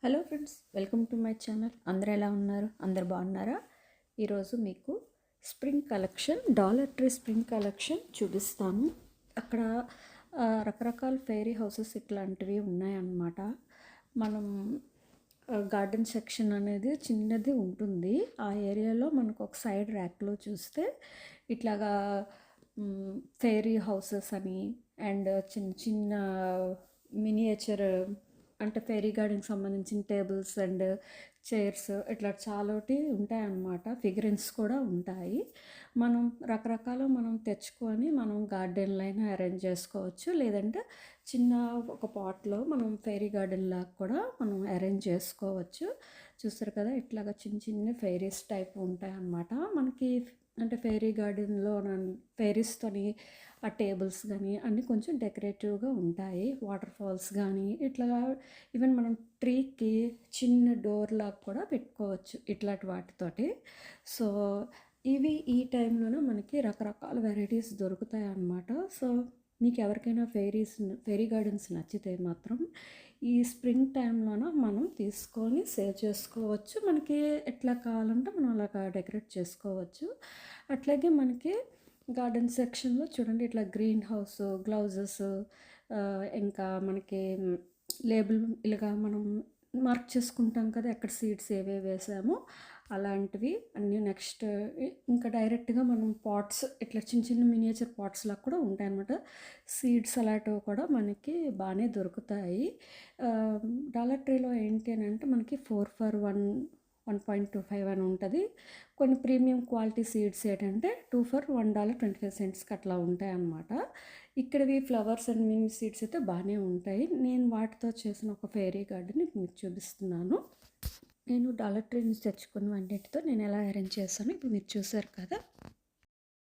Hello friends, welcome to my channel. అందరూ ఎలా ఉన్నారు? అందరు బాగున్నారా? ఈరోజు మీకు spring collection, dollar tree spring collection చూపిస్తాను. అక్కడ రకరకాల ఫెయిరీ హౌసెస్ ఇట్లాంటివి ఉన్నాయన్నమాట. మనం గార్డెన్ సెక్షన్ అనేది చిన్నది ఉంటుంది. ఆ ఏరియాలో మనకు ఒక సైడ్ ర్యాక్లో చూస్తే ఇట్లాగా ఫెయిరీ హౌసెస్ అని అండ్ చిన్న చిన్న మినియేచర్ అంటే ఫెయిరీ గార్డెన్కి సంబంధించిన టేబుల్స్ అండ్ చైర్స్ ఇట్లా చాలాటి ఉంటాయన్నమాట. ఫిగరెన్స్ కూడా ఉంటాయి. మనం మనం తెచ్చుకొని మనం గార్డెన్లో అయినా అరేంజ్ చేసుకోవచ్చు, లేదంటే చిన్న ఒక పాట్లో మనం ఫెయిరీ గార్డెన్ లాగా కూడా మనం అరేంజ్ చేసుకోవచ్చు. చూస్తారు కదా, ఇట్లాగా చిన్న చిన్న ఫెయిరీస్ టైప్ ఉంటాయన్నమాట మనకి. అంటే ఫెయిరీ గార్డెన్లో ఫెయిరీస్తోని ఆ టేబుల్స్ కానీ అన్నీ కొంచెం డెకరేటివ్గా ఉంటాయి. వాటర్ ఫాల్స్ కానీ ఇట్లా ఈవెన్ మనం ట్రీకి చిన్న డోర్ లాగా కూడా పెట్టుకోవచ్చు ఇట్లాంటి వాటితోటి. సో ఇవి ఈ టైంలోనే మనకి రకరకాల వెరైటీస్ దొరుకుతాయి అన్నమాట. సో మీకు ఎవరికైనా ఫెయిరీ గార్డెన్స్ నచ్చితే మాత్రం ఈ స్ప్రింగ్ టైంలోన మనం తీసుకొని సేవ్ చేసుకోవచ్చు. మనకి ఎట్లా కావాలంటే మనం అలాగా డెకరేట్ చేసుకోవచ్చు. అట్లాగే మనకి గార్డెన్ సెక్షన్లో చూడండి, ఇట్లా గ్రీన్ హౌస్, గ్లౌజెస్, ఇంకా మనకి లేబుల్ ఇలాగా మనం మార్క్ చేసుకుంటాం కదా, ఎక్కడ సీడ్స్ ఏవే వేసామో అలాంటివి అన్నీ. నెక్స్ట్ ఇంకా డైరెక్ట్గా మనం పాట్స్ ఇట్లా చిన్న చిన్న మినియేచర్ పాట్స్ లాగా కూడా ఉంటాయి అన్నమాట. సీడ్స్ అలాంటివి కూడా మనకి బాగానే దొరుకుతాయి. డాలర్ ట్రీలో ఏంటి అని అంటే మనకి 4 for 1.25 అని ఉంటుంది. కొన్ని ప్రీమియం క్వాలిటీ సీడ్స్ ఏంటంటే 2 for $1.25 అట్లా ఉంటాయి అన్నమాట. ఇక్కడవి ఫ్లవర్స్ అండ్ మినీ సీడ్స్ అయితే బాగానే ఉంటాయి. నేను వాటితో చేసిన ఒక ఫెయిరీ గార్డెన్ మీకు చూపిస్తున్నాను. నేను డాలర్ ట్రీ నుంచి తెచ్చుకున్న అన్నిటితో నేను ఎలా అరేంజ్ చేస్తాను ఇప్పుడు మీరు చూసారు కదా.